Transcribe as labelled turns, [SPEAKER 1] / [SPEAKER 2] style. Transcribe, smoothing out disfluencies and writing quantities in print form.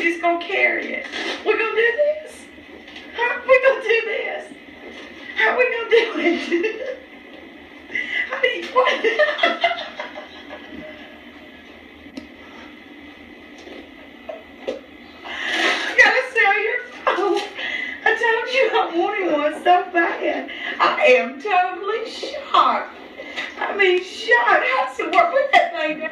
[SPEAKER 1] we just gonna carry it? We gonna do this? How we gonna do this? How we gonna do it? How do you, what? You gotta sell your phone. I told you I wanted one so bad. I am totally shocked. I mean, shocked. How does it work with that thing?